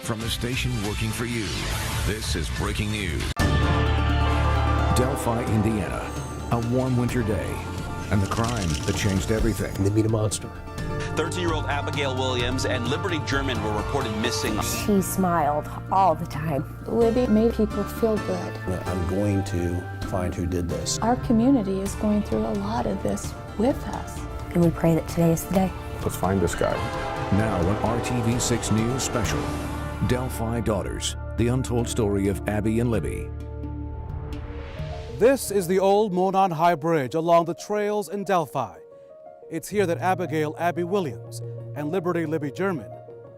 from the station working for you. This is breaking news. Delphi, Indiana. A warm winter day. And the crime that changed everything. They meet a monster. 13-year-old Abigail Williams and Liberty German were reported missing. She smiled all the time. Libby made people feel good. I'm going to find who did this. Our community is going through a lot of this with us. And we pray that today is the day. Let's find this guy. Now on RTV 6 News Special, Delphi Daughters, the untold story of Abby and Libby. This is the old Monon High Bridge along the trails in Delphi. It's here that Abigail Abby Williams and Liberty Libby German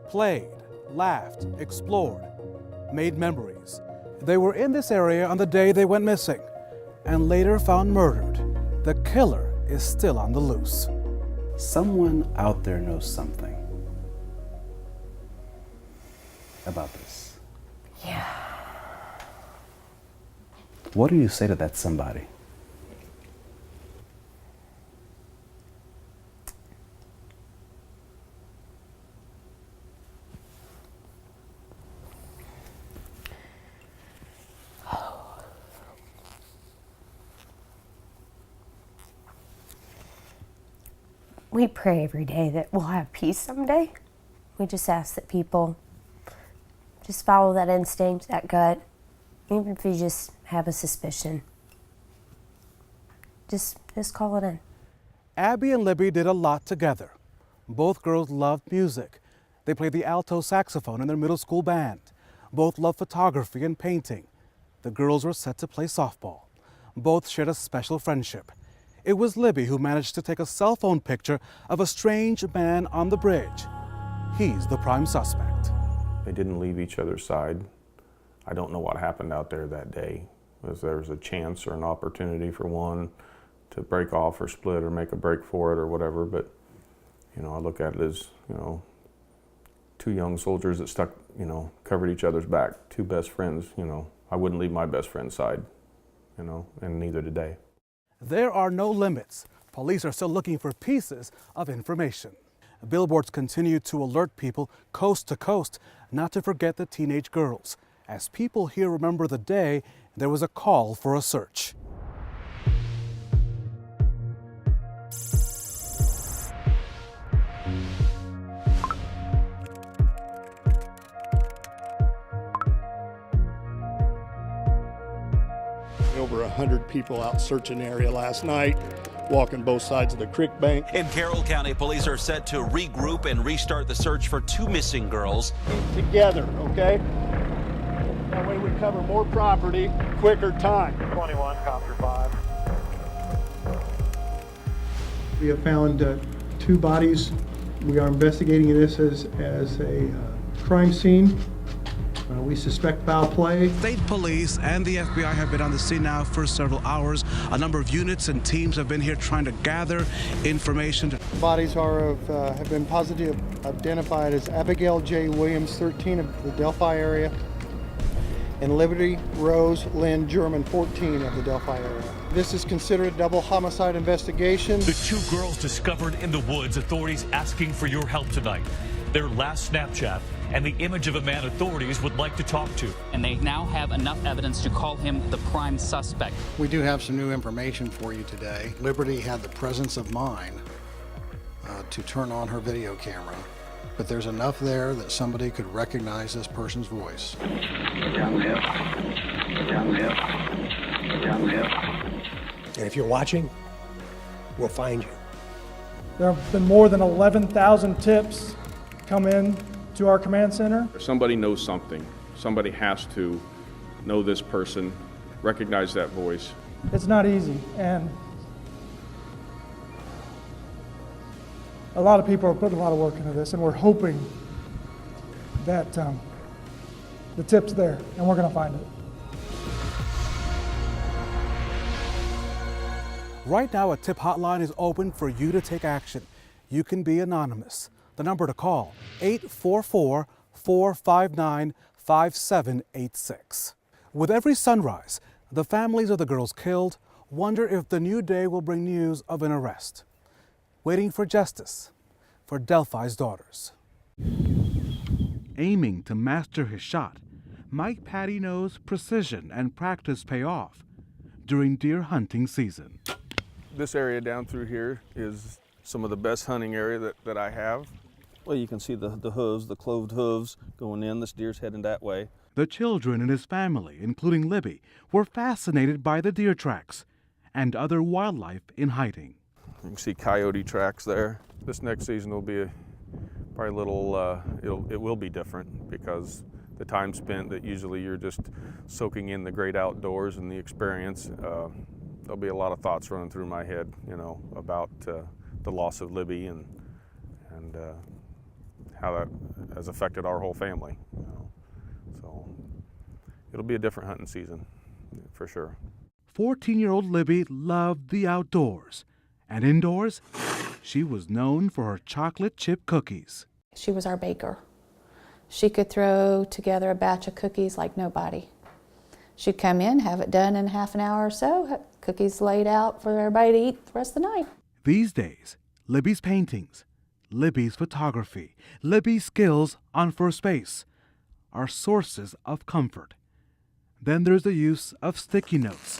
played, laughed, explored, made memories. They were in this area on the day they went missing and later found murdered. The killer is still on the loose. Someone out there knows something about this. Yeah. What do you say to that somebody? We pray every day that we'll have peace someday. We just ask that people just follow that instinct, that gut, even if you just have a suspicion. Just call it in. Abby and Libby did a lot together. Both girls loved music. They played the alto saxophone in their middle school band. Both loved photography and painting. The girls were set to play softball. Both shared a special friendship. It was Libby who managed to take a cell phone picture of a strange man on the bridge. He's the prime suspect. They didn't leave each other's side. I don't know what happened out there that day. Was there was a chance or an opportunity for one to break off or split or make a break for it or whatever, but you know, I look at it as, you know, two young soldiers that stuck, you know, covered each other's back, two best friends, you know. I wouldn't leave my best friend's side, you know, and neither did they. There are no limits. Police are still looking for pieces of information. Billboards continue to alert people coast to coast not to forget the teenage girls. As people here remember the day, there was a call for a search. Over 100 people out searching the area last night, walking both sides of the creek bank. In Carroll County, police are set to regroup and restart the search for two missing girls. Together, okay? That way we cover more property, quicker time. 21, copter 5. We have found two bodies. We are investigating this as a crime scene. We suspect foul play. State police and the FBI have been on the scene now for several hours. A number of units and teams have been here trying to gather information. The bodies have been positively identified as Abigail J. Williams, 13 of the Delphi area, and Liberty Rose Lynn German, 14 of the Delphi area. This is considered a double homicide investigation. The two girls discovered in the woods, authorities asking for your help tonight. Their last Snapchat and the image of a man authorities would like to talk to. And they now have enough evidence to call him the prime suspect. We do have some new information for you today. Liberty had the presence of mind to turn on her video camera, but there's enough there that somebody could recognize this person's voice. And if you're watching, we'll find you. There have been more than 11,000 tips come in to our command center. If somebody knows something, somebody has to know this person, recognize that voice. It's not easy, and a lot of people are putting a lot of work into this, and we're hoping that the tip's there, and we're going to find it. Right now, a tip hotline is open for you to take action. You can be anonymous. The number to call, 844-459-5786. With every sunrise, the families of the girls killed wonder if the new day will bring news of an arrest. Waiting for justice for Delphi's daughters. Aiming to master his shot, Mike Patty knows precision and practice pay off during deer hunting season. This area down through here is some of the best hunting area that I have. Well, you can see the hooves, the cloved hooves going in. This deer's heading that way. The children in his family, including Libby, were fascinated by the deer tracks and other wildlife in hiding. You can see coyote tracks there. This next season will be probably a little, it will be different because the time spent that usually you're just soaking in the great outdoors and the experience. There'll be a lot of thoughts running through my head, about the loss of Libby and how that has affected our whole family. So it'll be a different hunting season for sure. 14-year-old Libby loved the outdoors, and indoors, she was known for her chocolate chip cookies. She was our baker. She could throw together a batch of cookies like nobody. She'd come in, have it done in half an hour or so, cookies laid out for everybody to eat the rest of the night. These days, Libby's paintings, Libby's photography, Libby's skills on first base are sources of comfort. Then there's the use of sticky notes,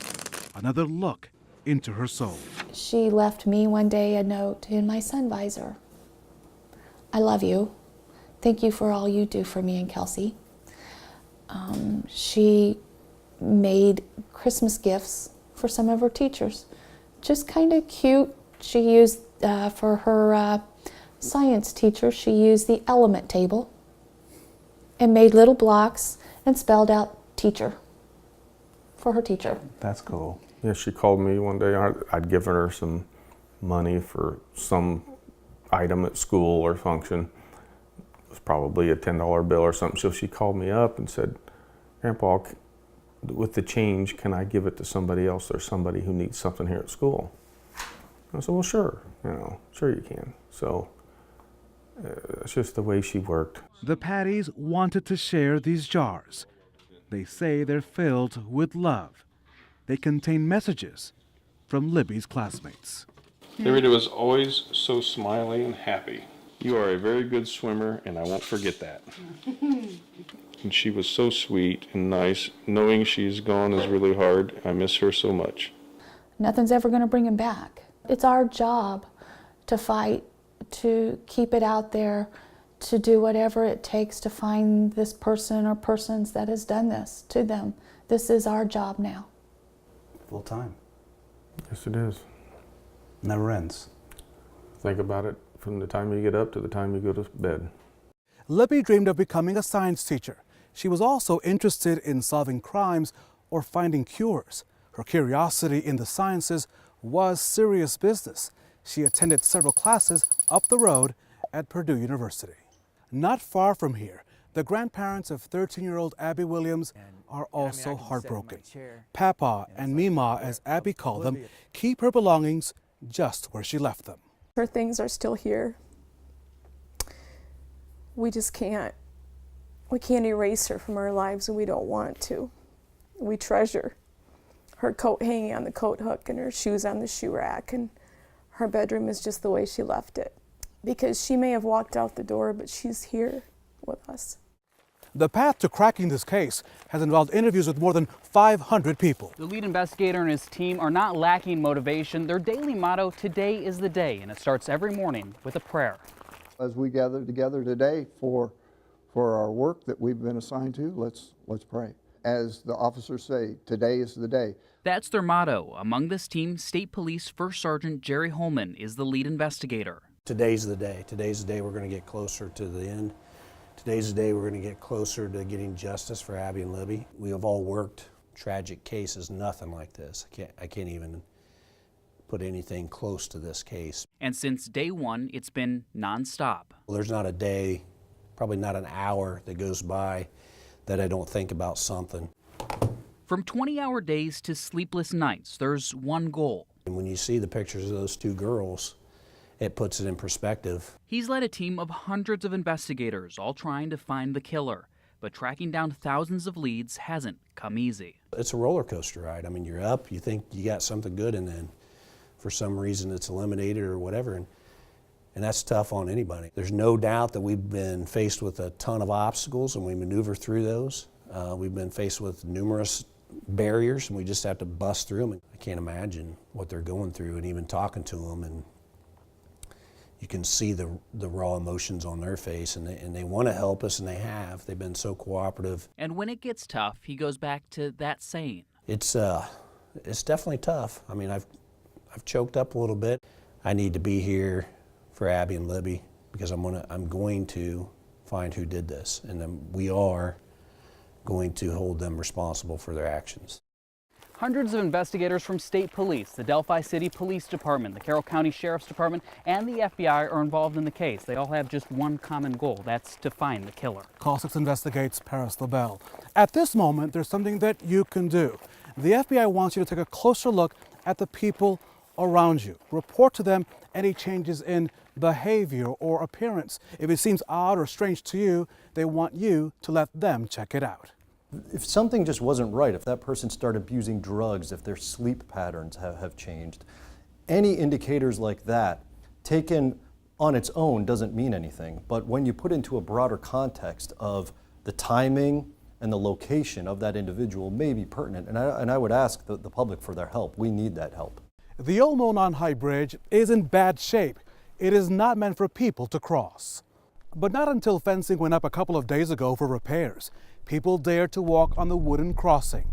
another look into her soul. She left me one day a note in my sun visor. I love you. Thank you for all you do for me and Kelsey. She made Christmas gifts for some of her teachers. Just kind of cute. She used, for her science teacher, she used the element table and made little blocks and spelled out teacher for her teacher. That's cool. Yeah, she called me one day. I'd given her some money for some item at school or function. It was probably a $10 bill or something. So she called me up and said, "Grandpa, with the change, can I give it to somebody else or somebody who needs something here at school?" I said, "Well, sure, sure you can." So it's just the way she worked. The Patties wanted to share these jars. They say they're filled with love. They contain messages from Libby's classmates. Libby was always so smiley and happy. You are a very good swimmer, and I won't forget that. And she was so sweet and nice. Knowing she's gone is really hard. I miss her so much. Nothing's ever going to bring him back. It's our job to fight, to keep it out there, to do whatever it takes to find this person or persons that has done this to them. This is our job now. Full time. Yes, it is. Never ends. Think about it from the time you get up to the time you go to bed. Libby dreamed of becoming a science teacher. She was also interested in solving crimes or finding cures. Her curiosity in the sciences was serious business. She attended several classes up the road at Purdue University. Not far from here, the grandparents of 13-year-old Abby Williams are also heartbroken. Papa and Mima, as Abby called them, keep her belongings just where she left them. Her things are still here. We just can't. We can't erase her from our lives, and we don't want to. We treasure her coat hanging on the coat hook and her shoes on the shoe rack, and her bedroom is just the way she left it. Because she may have walked out the door, but she's here with us. The path to cracking this case has involved interviews with more than 500 people. The lead investigator and his team are not lacking motivation. Their daily motto, today is the day, and it starts every morning with a prayer. As we gather together today for our work that we've been assigned to, let's pray. As the officers say, today is the day. That's their motto. Among this team, State Police First Sergeant Jerry Holman is the lead investigator. Today's the day. Today's the day we're going to get closer to the end. Today's the day we're going to get closer to getting justice for Abby and Libby. We have all worked tragic cases, nothing like this. I can't even put anything close to this case. And since day one, it's been nonstop. Well, there's not a day, probably not an hour that goes by that I don't think about something. From 20-hour days to sleepless nights, there's one goal. And when you see the pictures of those two girls, it puts it in perspective. He's led a team of hundreds of investigators, all trying to find the killer. But tracking down thousands of leads hasn't come easy. It's a roller coaster ride. I mean, you're up, you think you got something good, and then for some reason it's eliminated or whatever. And that's tough on anybody. There's no doubt that we've been faced with a ton of obstacles and we maneuver through those. We've been faced with numerous barriers and we just have to bust through them. I can't imagine what they're going through, and even talking to them, and you can see the raw emotions on their face, and they want to help us, and they have. They've been so cooperative. And when it gets tough, he goes back to that saying. It's definitely tough. I mean, I've choked up a little bit. I need to be here for Abby and Libby because I'm going to find who did this, and then we are going to hold them responsible for their actions. Hundreds of investigators from state police, the Delphi City Police Department, the Carroll County Sheriff's Department, and the FBI are involved in the case. They all have just one common goal. That's to find the killer. Call 6 investigates Paris LaBelle. At this moment, there's something that you can do. The FBI wants you to take a closer look at the people around you. Report to them any changes in behavior or appearance. If it seems odd or strange to you, they want you to let them check it out. If something just wasn't right, if that person started abusing drugs, if their sleep patterns have changed, any indicators like that, taken on its own, doesn't mean anything. But when you put into a broader context of the timing and the location of that individual may be pertinent. And I would ask the public for their help. We need that help. The Old Monon High Bridge is in bad shape. It is not meant for people to cross. But not until fencing went up a couple of days ago for repairs. People dared to walk on the wooden crossing.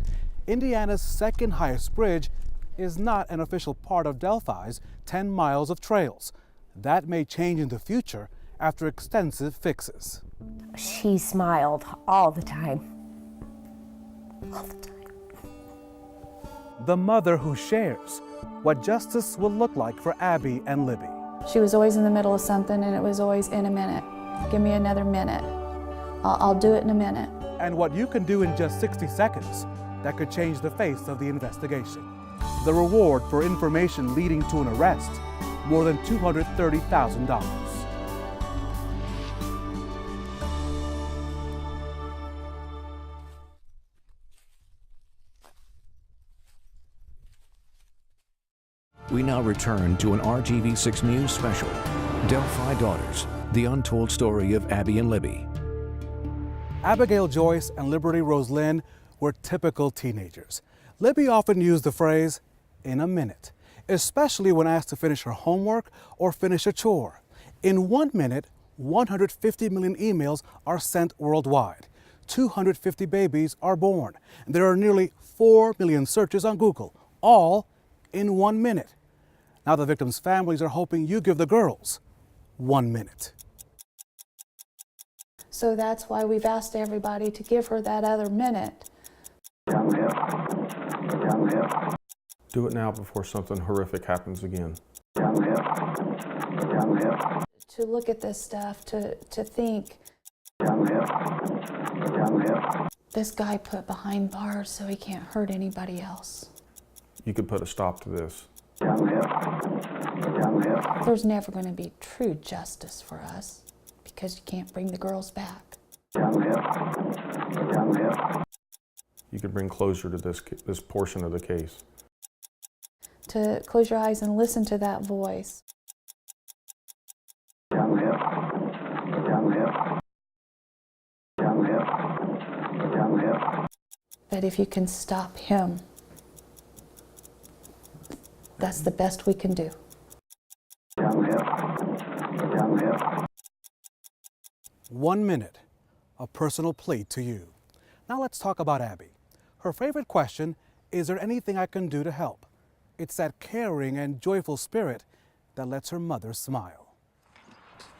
Indiana's second highest bridge is not an official part of Delphi's 10 miles of trails. That may change in the future after extensive fixes. She smiled all the time. All the time. The mother who shares what justice will look like for Abby and Libby. She was always in the middle of something, and it was always in a minute. Give me another minute. I'll do it in a minute. And what you can do in just 60 seconds that could change the face of the investigation. The reward for information leading to an arrest, more than $230,000. We now return to an RTV6 News special, Delphi Daughters, the untold story of Abby and Libby. Abigail Joyce and Liberty Rose Lynn were typical teenagers. Libby often used the phrase, in a minute, especially when asked to finish her homework or finish a chore. In 1 minute, 150 million emails are sent worldwide. 250 babies are born. There are nearly 4 million searches on Google, all in 1 minute. Now the victims' families are hoping you give the girls 1 minute. So that's why we've asked everybody to give her that other minute. Do it now before something horrific happens again. To look at this stuff, to think, this guy put behind bars so he can't hurt anybody else. You could put a stop to this. There's never going to be true justice for us because you can't bring the girls back. You could bring closure to this portion of the case. To close your eyes and listen to that voice. That if you can stop him, that's the best we can do. One minute, a personal plea to you. Now let's talk about Abby. Her favorite question, is there anything I can do to help? It's that caring and joyful spirit that lets her mother smile.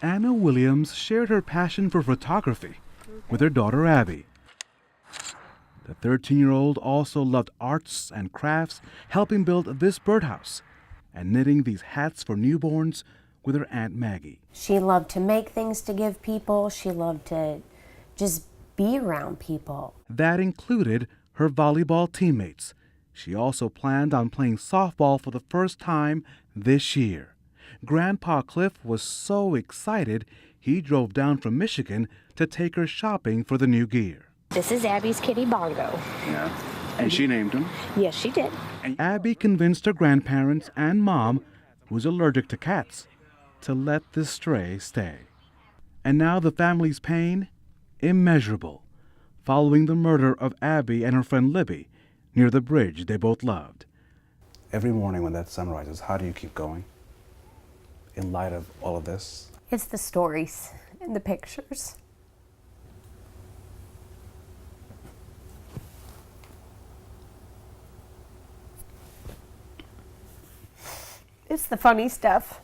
Anna Williams shared her passion for photography with her daughter Abby. The 13-year-old also loved arts and crafts, helping build this birdhouse and knitting these hats for newborns with her Aunt Maggie. She loved to make things to give people. She loved to just be around people. That included her volleyball teammates. She also planned on playing softball for the first time this year. Grandpa Cliff was so excited, he drove down from Michigan to take her shopping for the new gear. This is Abby's kitty Bongo. Yeah. And she named him? Yes, she did. Abby convinced her grandparents and mom, who's allergic to cats, to let this stray stay. And now the family's pain, immeasurable, following the murder of Abby and her friend Libby near the bridge they both loved. Every morning when that sun rises, how do you keep going in light of all of this? It's the stories and the pictures. It's the funny stuff.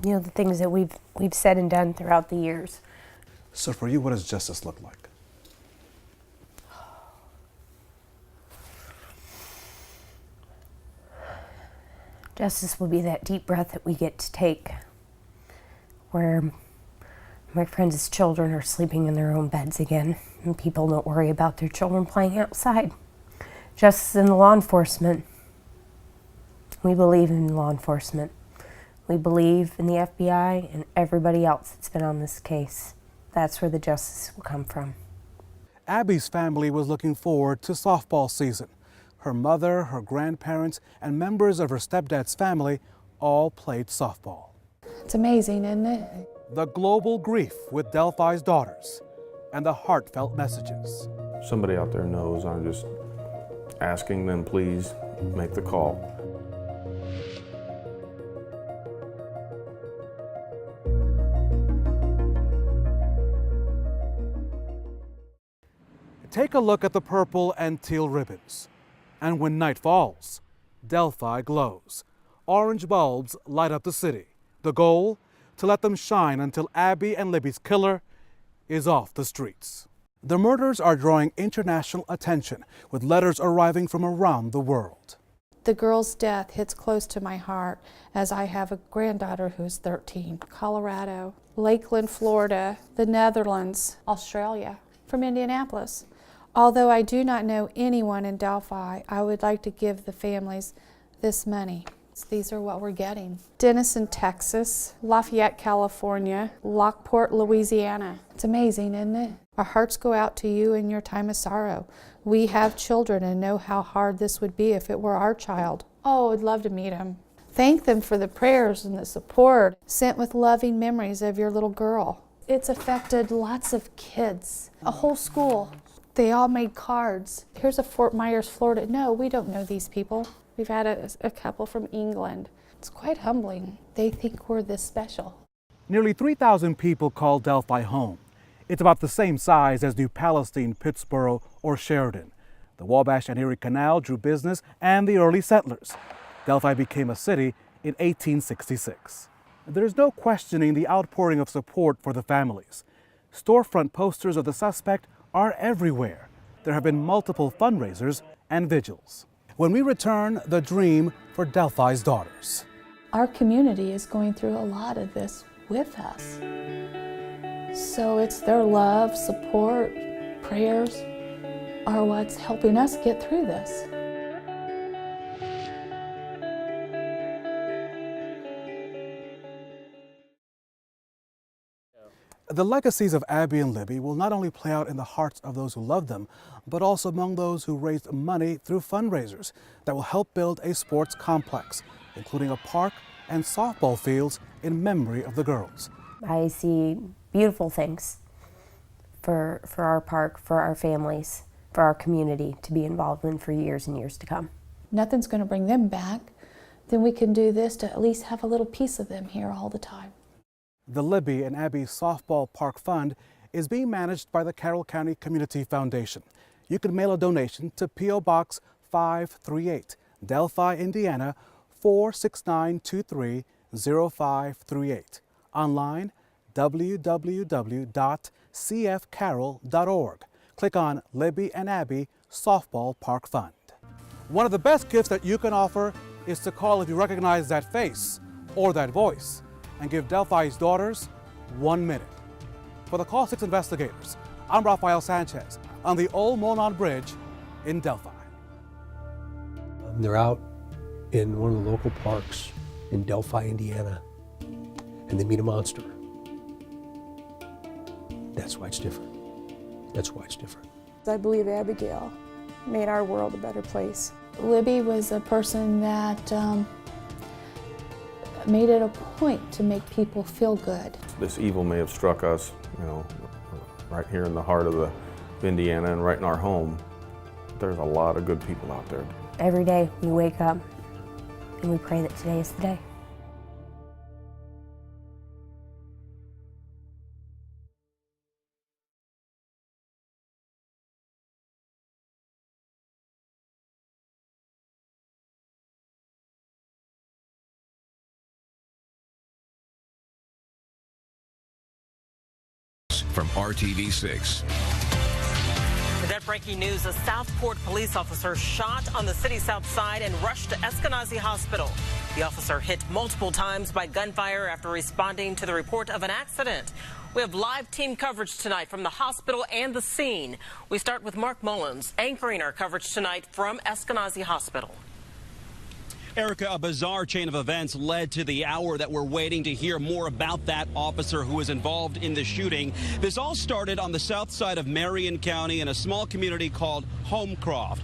You know, the things that we've said and done throughout the years. So for you, what does justice look like? Justice will be that deep breath that we get to take, where my friends' children are sleeping in their own beds again, and people don't worry about their children playing outside. Justice in the law enforcement. We believe in law enforcement. We believe in the FBI and everybody else that's been on this case. That's where the justice will come from. Abby's family was looking forward to softball season. Her mother, her grandparents, and members of her stepdad's family all played softball. It's amazing, isn't it? The global grief with Delphi's daughters and the heartfelt messages. Somebody out there knows. I'm just asking them, please make the call. Take a look at the purple and teal ribbons. And when night falls, Delphi glows. Orange bulbs light up the city. The goal? To let them shine until Abby and Libby's killer is off the streets. The murders are drawing international attention, with letters arriving from around the world. The girl's death hits close to my heart, as I have a granddaughter who's 13. Colorado, Lakeland, Florida, the Netherlands, Australia, from Indianapolis. Although I do not know anyone in Delphi, I would like to give the families this money. These are what we're getting. Denison, Texas, Lafayette, California, Lockport, Louisiana. It's amazing, isn't it? Our hearts go out to you in your time of sorrow. We have children and know how hard this would be if it were our child. Oh, I'd love to meet them. Thank them for the prayers and the support sent with loving memories of your little girl. It's affected lots of kids, a whole school. They all made cards. Here's a Fort Myers, Florida. No, we don't know these people. We've had a couple from England. It's quite humbling. They think we're this special. Nearly 3,000 people call Delphi home. It's about the same size as New Palestine, Pittsburgh, or Sheridan. The Wabash and Erie Canal drew business and the early settlers. Delphi became a city in 1866. There's no questioning the outpouring of support for the families. Storefront posters of the suspect are everywhere. There have been multiple fundraisers and vigils. When we return, the dream for Delphi's daughters. Our community is going through a lot of this with us. So it's their love, support, prayers are what's helping us get through this. The legacies of Abby and Libby will not only play out in the hearts of those who love them, but also among those who raised money through fundraisers that will help build a sports complex, including a park and softball fields in memory of the girls. I see beautiful things for our park, for our families, for our community to be involved in for years and years to come. Nothing's going to bring them back. Then we can do this to at least have a little piece of them here all the time. The Libby and Abby Softball Park Fund is being managed by the Carroll County Community Foundation. You can mail a donation to P.O. Box 538, Delphi, Indiana 469230538. Online, www.cfcarroll.org. Click on Libby and Abby Softball Park Fund. One of the best gifts that you can offer is to call if you recognize that face or that voice, and give Delphi's daughters 1 minute. For the Call 6 investigators, I'm Rafael Sanchez on the Old Monon Bridge in Delphi. They're out in one of the local parks in Delphi, Indiana, and they meet a monster. That's why it's different. That's why it's different. I believe Abigail made our world a better place. Libby was a person that made it a point to make people feel good. This evil may have struck us, right here in the heart of Indiana and right in our home. There's a lot of good people out there. Every day we wake up and we pray that today is the day. From RTV6. That breaking news, a Southport police officer shot on the city's south side and rushed to Eskenazi Hospital. The officer hit multiple times by gunfire after responding to the report of an accident. We have live team coverage tonight from the hospital and the scene. We start with Mark Mullins anchoring our coverage tonight from Eskenazi Hospital. Erica, a bizarre chain of events led to the hour that we're waiting to hear more about that officer who was involved in the shooting. This all started on the south side of Marion County in a small community called Homecroft.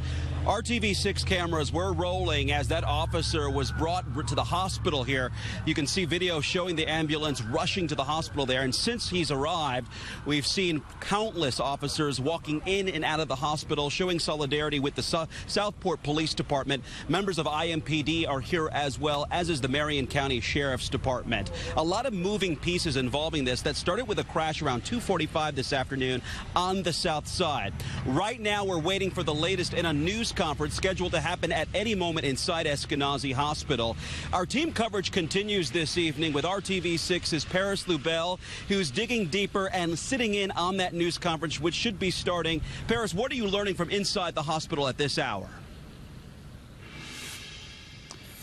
RTV6 cameras were rolling as that officer was brought to the hospital here. You can see video showing the ambulance rushing to the hospital there. And since he's arrived, we've seen countless officers walking in and out of the hospital, showing solidarity with the Southport Police Department. Members of IMPD are here as well, as is the Marion County Sheriff's Department. A lot of moving pieces involving this that started with a crash around 2:45 this afternoon on the south side. Right now, we're waiting for the latest in a news conference scheduled to happen at any moment inside Eskenazi Hospital. Our team coverage continues this evening with RTV6's Paris Lubell, who's digging deeper and sitting in on that news conference, which should be starting. Paris, what are you learning from inside the hospital at this hour?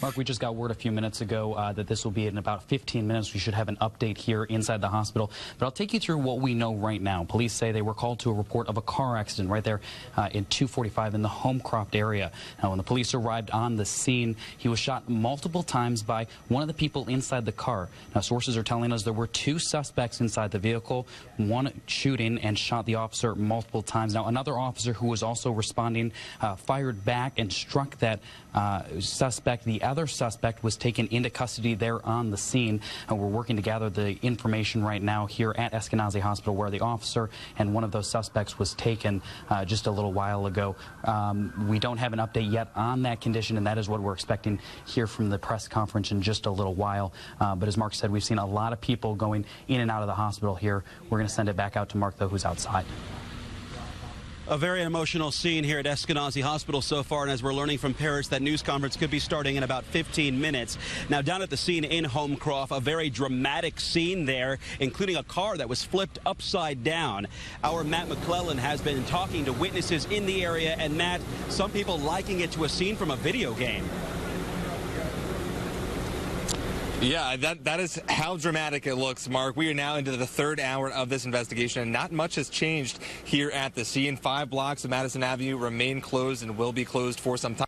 Mark, we just got word a few minutes ago that this will be in about 15 minutes. We should have an update here inside the hospital. But I'll take you through what we know right now. Police say they were called to a report of a car accident right there in 245 in the Homecroft area. Now, when the police arrived on the scene, he was shot multiple times by one of the people inside the car. Now, sources are telling us there were two suspects inside the vehicle, one shooting and shot the officer multiple times. Now, another officer who was also responding fired back and struck that suspect. The other suspect was taken into custody there on the scene. We're working to gather the information right now here at Eskenazi Hospital, where the officer and one of those suspects was taken just a little while ago. We don't have an update yet on that condition, and that is what we're expecting here from the press conference in just a little while. But as Mark said, we've seen a lot of people going in and out of the hospital here. We're going to send it back out to Mark, though, who's outside. A very emotional scene here at Eskenazi Hospital so far, and as we're learning from Paris, that news conference could be starting in about 15 minutes. Now, down at the scene in Homecroft, a very dramatic scene there, including a car that was flipped upside down. Our Matt McClellan has been talking to witnesses in the area, and Matt, some people liking it to a scene from a video game. Yeah, that is how dramatic it looks, Mark. We are now into the third hour of this investigation, and not much has changed here at the scene. 5 blocks of Madison Avenue remain closed and will be closed for some time.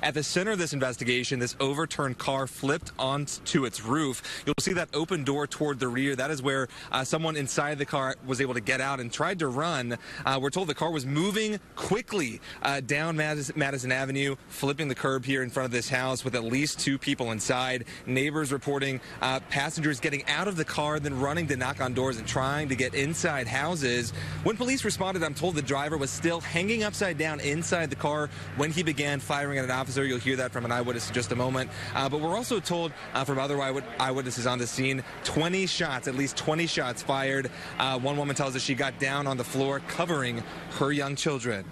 At the center of this investigation, this overturned car flipped onto its roof. You'll see that open door toward the rear. That is where someone inside the car was able to get out and tried to run. We're told the car was moving quickly down Madison Avenue, flipping the curb here in front of this house with at least 2 people inside. Neighbors reporting passengers getting out of the car, then running to knock on doors and trying to get inside houses. When police responded, I'm told the driver was still hanging upside down inside the car when he began firing at an officer. You'll hear that from an eyewitness in just a moment. But we're also told from other eyewitnesses on the scene, 20 shots, at least 20 shots fired. One woman tells us she got down on the floor covering her young children.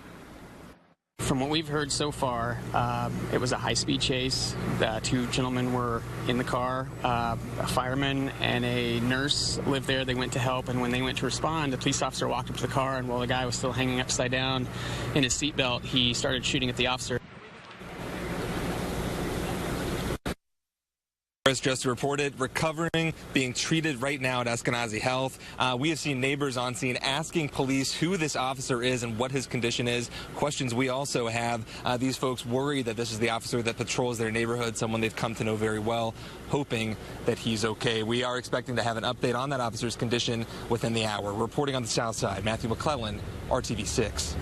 From what we've heard so far, it was a high-speed chase. The 2 gentlemen were in the car. A fireman and a nurse lived there. They went to help, and when they went to respond, the police officer walked up to the car, and while the guy was still hanging upside down in his seatbelt, he started shooting at the officer. Just reported recovering, being treated right now at Eskenazi Health. We have seen neighbors on scene asking police who this officer is and what his condition is. Questions we also have. These folks worry that this is the officer that patrols their neighborhood, someone they've come to know very well, hoping that he's okay. We are expecting to have an update on that officer's condition within the hour. Reporting on the south side, Matthew McClellan, RTV6.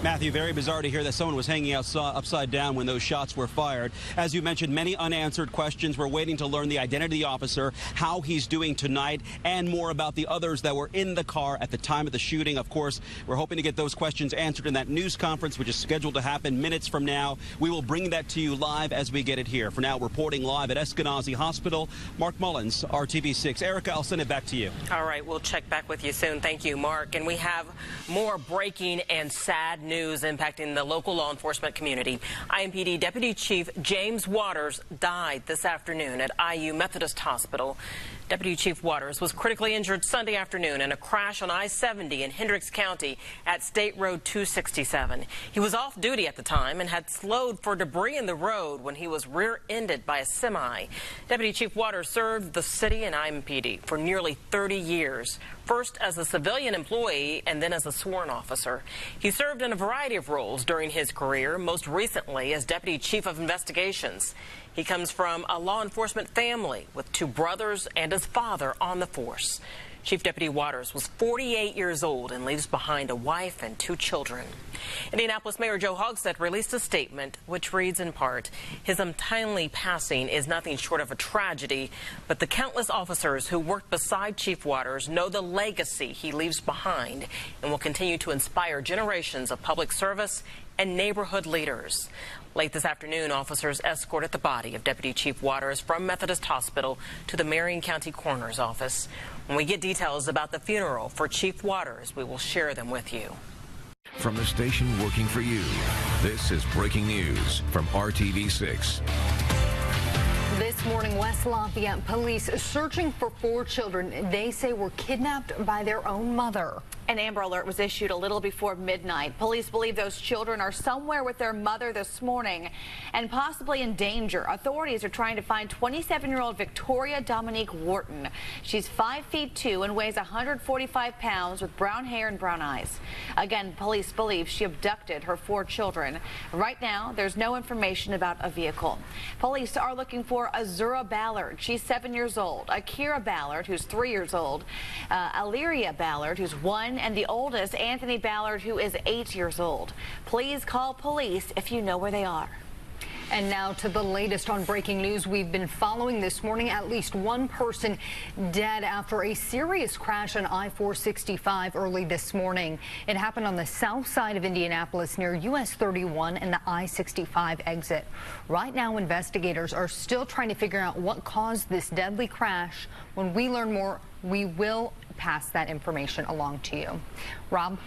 Matthew, very bizarre to hear that someone was hanging upside down when those shots were fired. As you mentioned, many unanswered questions. We're waiting to learn the identity of the officer, how he's doing tonight, and more about the others that were in the car at the time of the shooting. Of course, we're hoping to get those questions answered in that news conference, which is scheduled to happen minutes from now. We will bring that to you live as we get it here. For now, reporting live at Eskenazi Hospital, Mark Mullins, RTV6. Erica, I'll send it back to you. All right, we'll check back with you soon. Thank you, Mark. And we have more breaking and sad news impacting the local law enforcement community. IMPD Deputy Chief James Waters died this afternoon at IU Methodist Hospital. Deputy Chief Waters was critically injured Sunday afternoon in a crash on I-70 in Hendricks County at State Road 267. He was off duty at the time and had slowed for debris in the road when he was rear-ended by a semi. Deputy Chief Waters served the city and IMPD for nearly 30 years, first as a civilian employee and then as a sworn officer. He served in a variety of roles during his career, most recently as Deputy Chief of Investigations. He comes from a law enforcement family with 2 brothers and his father on the force. Chief Deputy Waters was 48 years old and leaves behind a wife and 2 children. Indianapolis Mayor Joe Hogsett released a statement which reads in part, "His untimely passing is nothing short of a tragedy, but the countless officers who worked beside Chief Waters know the legacy he leaves behind and will continue to inspire generations of public service and neighborhood leaders." Late this afternoon, officers escorted the body of Deputy Chief Waters from Methodist Hospital to the Marion County Coroner's Office. When we get details about the funeral for Chief Waters, we will share them with you. From the station working for you, this is breaking news from RTV6. This morning, West Lafayette police searching for 4 children they say were kidnapped by their own mother. An Amber Alert was issued a little before midnight. Police believe those children are somewhere with their mother this morning and possibly in danger. Authorities are trying to find 27-year-old Victoria Dominique Wharton. She's 5'2" and weighs 145 pounds with brown hair and brown eyes. Again, police believe she abducted her 4 children. Right now, there's no information about a vehicle. Police are looking for Azura Ballard. She's 7 years old. Akira Ballard, who's 3 years old. Illyria Ballard, who's 1. And the oldest, Anthony Ballard, who is 8 years old. Please call police if you know where they are. And now to the latest on breaking news we've been following this morning. At least 1 person dead after a serious crash on I-465 early this morning. It happened on the south side of Indianapolis near US 31 and the I-65 exit. Right now, investigators are still trying to figure out what caused this deadly crash. When we learn more, we will pass that information along to you. Rob?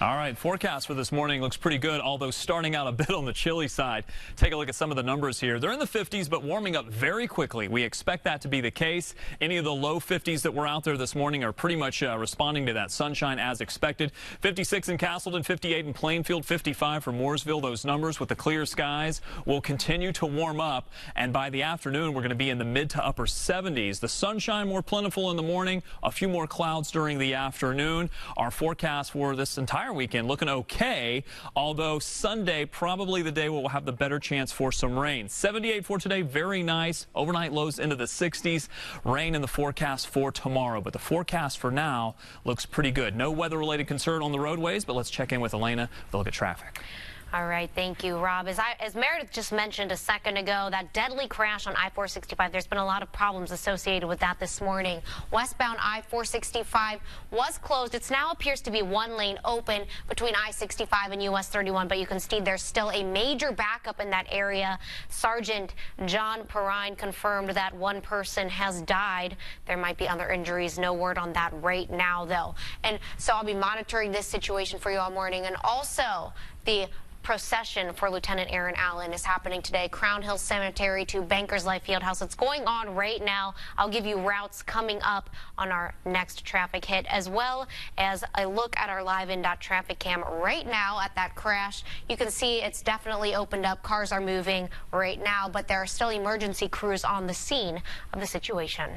All right, forecast for this morning looks pretty good, although starting out a bit on the chilly side. Take a look at some of the numbers here. They're in the 50s, but warming up very quickly. We expect that to be the case. Any of the low 50s that were out there this morning are pretty much responding to that sunshine as expected. 56 in Castleton, 58 in Plainfield, 55 for Mooresville. Those numbers with the clear skies will continue to warm up, and by the afternoon, we're going to be in the mid to upper 70s. The sunshine more plentiful in the morning, a few more clouds during the afternoon. Our forecast for this entire weekend looking okay, although Sunday probably the day we'll have the better chance for some rain. 78 for today, very nice. Overnight lows into the 60s. Rain in the forecast for tomorrow, but the forecast for now looks pretty good. No weather-related concern on the roadways, but let's check in with Elena to look at traffic. All right, thank you, Rob. As Meredith just mentioned a second ago, that deadly crash on I-465, there's been a lot of problems associated with that this morning. Westbound I-465 was closed. It now appears to be 1 lane open between I-65 and US 31, but you can see there's still a major backup in that area. Sergeant John Perrine confirmed that 1 person has died. There might be other injuries. No word on that right now, though. And so I'll be monitoring this situation for you all morning. And also, the procession for Lieutenant Aaron Allen is happening today. Crown Hill Cemetery to Bankers Life Fieldhouse. It's going on right now. I'll give you routes coming up on our next traffic hit, as well as a look at our live in.traffic cam right now at that crash. You can see it's definitely opened up. Cars are moving right now, but there are still emergency crews on the scene of the situation.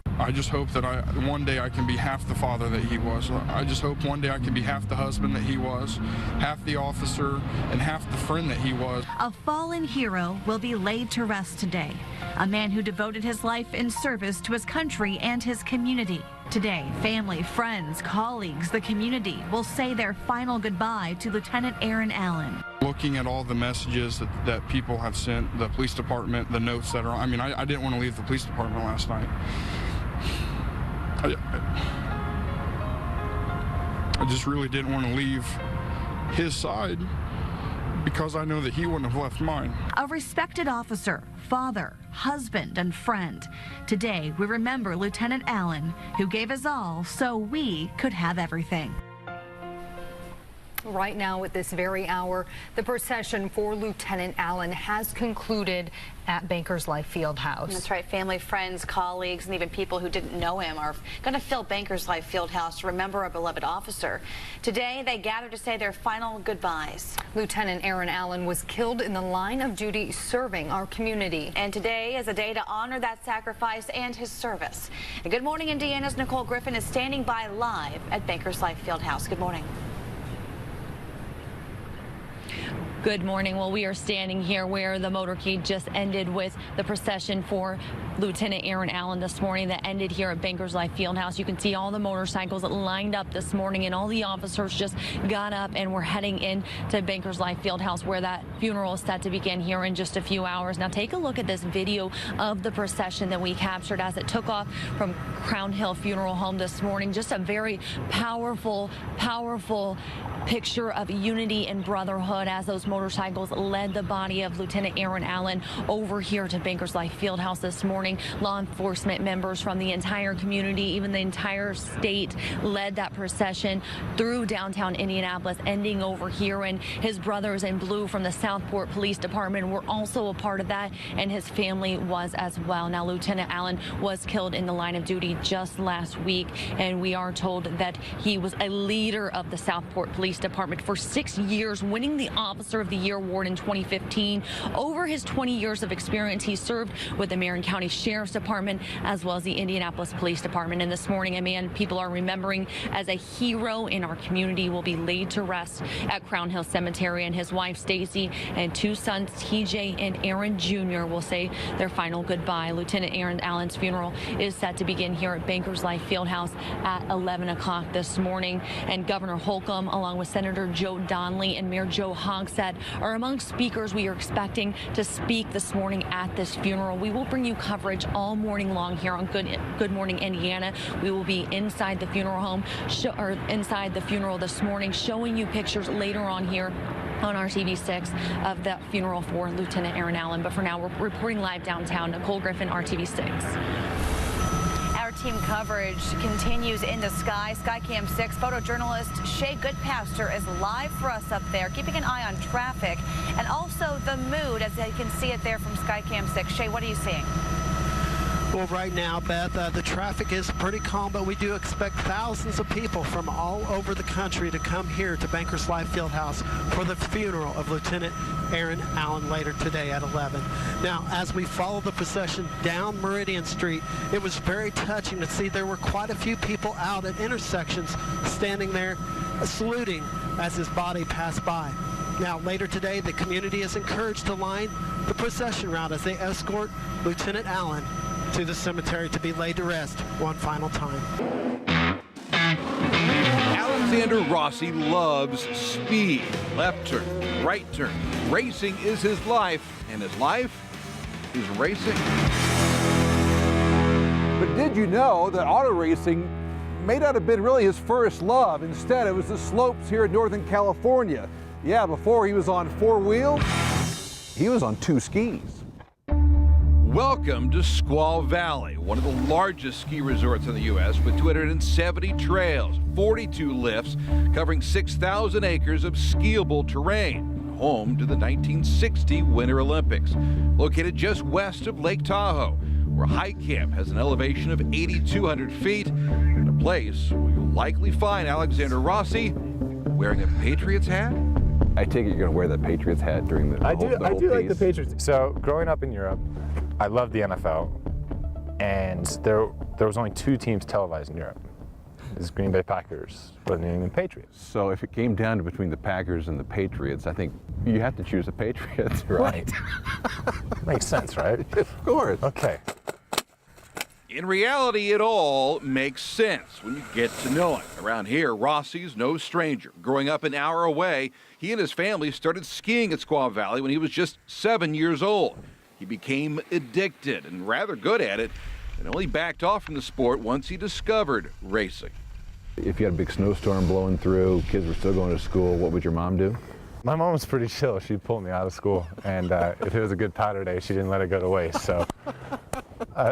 I just hope that one day I can be half the father that he was. I just hope one day I can be half the husband that he was, half the officer, and half the friend that he was. A fallen hero will be laid to rest today. A man who devoted his life in service to his country and his community. Today, family, friends, colleagues, the community will say their final goodbye to Lieutenant Aaron Allen. Looking at all the messages that people have sent, the police department, the notes that are, I mean, I didn't want to leave the police department last night. I just really didn't want to leave his side because I know that he wouldn't have left mine. A respected officer, father, husband, and friend. Today, we remember Lieutenant Allen, who gave us all so we could have everything. Right now, at this very hour, the procession for Lieutenant Allen has concluded at Bankers Life Fieldhouse. That's right. Family, friends, colleagues, and even people who didn't know him are going to fill Bankers Life Fieldhouse to remember our beloved officer. Today, they gather to say their final goodbyes. Lieutenant Aaron Allen was killed in the line of duty serving our community. And today is a day to honor that sacrifice and his service. And Good Morning Indiana's Nicole Griffin is standing by live at Bankers Life Fieldhouse. Good morning. Good morning. Well, we are standing here where the motorcade just ended with the procession for Lieutenant Aaron Allen this morning that ended here at Bankers Life Fieldhouse. You can see all the motorcycles that lined up this morning, and all the officers just got up and were heading in to Bankers Life Fieldhouse where that funeral is set to begin here in just a few hours. Now take a look at this video of the procession that we captured as it took off from Crown Hill Funeral Home this morning. Just a very powerful picture of unity and brotherhood as those motorcycles led the body of Lieutenant Aaron Allen over here to Bankers Life Fieldhouse this morning. Law enforcement members from the entire community, even the entire state, led that procession through downtown Indianapolis, ending over here. And his brothers in blue from the Southport Police Department were also a part of that, and his family was as well. Now, Lieutenant Allen was killed in the line of duty just last week, and we are told that he was a leader of the Southport Police Department for 6 years, winning the Officer of the Year award in 2015. Over his 20 years of experience, he served with the Marion County Sheriff's Department as well as the Indianapolis Police Department. And this morning, a man people are remembering as a hero in our community will be laid to rest at Crown Hill Cemetery, and his wife Stacy and two sons TJ and Aaron Jr. will say their final goodbye. Lieutenant Aaron Allen's funeral is set to begin here at Bankers Life Fieldhouse at 11 o'clock this morning, and Governor Holcomb along with Senator Joe Donnelly and Mayor Joe Hogsett are among speakers we are expecting to speak this morning at this funeral. We will bring you coverage all morning long here on Good Morning Indiana. We will be inside the funeral home, inside the funeral this morning, showing you pictures later on here on RTV6 of the funeral for Lieutenant Aaron Allen. But for now, we're reporting live downtown. Nicole Griffin, RTV6. Our team coverage continues in the sky. Skycam 6 photojournalist Shay Goodpaster is live for us up there, keeping an eye on traffic and also the mood as you can see it there from Skycam 6. Shay, what are you seeing? Well, right now, Beth, the traffic is pretty calm, but we do expect thousands of people from all over the country to come here to Bankers Life Fieldhouse for the funeral of Lieutenant Aaron Allen later today at 11. Now, as we follow the procession down Meridian Street, it was very touching to see there were quite a few people out at intersections standing there saluting as his body passed by. Now, later today, the community is encouraged to line the procession route as they escort Lieutenant Allen to the cemetery to be laid to rest one final time. Alexander Rossi loves speed. Left turn, right turn. Racing is his life, and his life is racing. But did you know that auto racing may not have been really his first love? Instead, it was the slopes here in Northern California. Yeah, before he was on four wheels, he was on two skis. Welcome to Squaw Valley, one of the largest ski resorts in the U.S. with 270 trails, 42 lifts, covering 6,000 acres of skiable terrain, home to the 1960 Winter Olympics. Located just west of Lake Tahoe, where High Camp has an elevation of 8,200 feet, and a place where you'll likely find Alexander Rossi wearing a Patriots hat. I take it you're going to wear the Patriots hat during the I do like the Patriots. So growing up in Europe, I loved the NFL, and there there was only 2 teams televised in Europe. It's Green Bay Packers or the New England Patriots. So if it came down to between the Packers and the Patriots, I think you have to choose the Patriots, right? Makes sense, right? Of course. Okay. In reality, it all makes sense when you get to know him. Around here, Rossi's no stranger. Growing up an hour away, he and his family started skiing at Squaw Valley when he was just 7 years old. He became addicted and rather good at it, and only backed off from the sport once he discovered racing. If you had a big snowstorm blowing through, kids were still going to school, what would your mom do? My mom was pretty chill. She'd pull me out of school, and if it was a good powder day, she didn't let it go to waste. So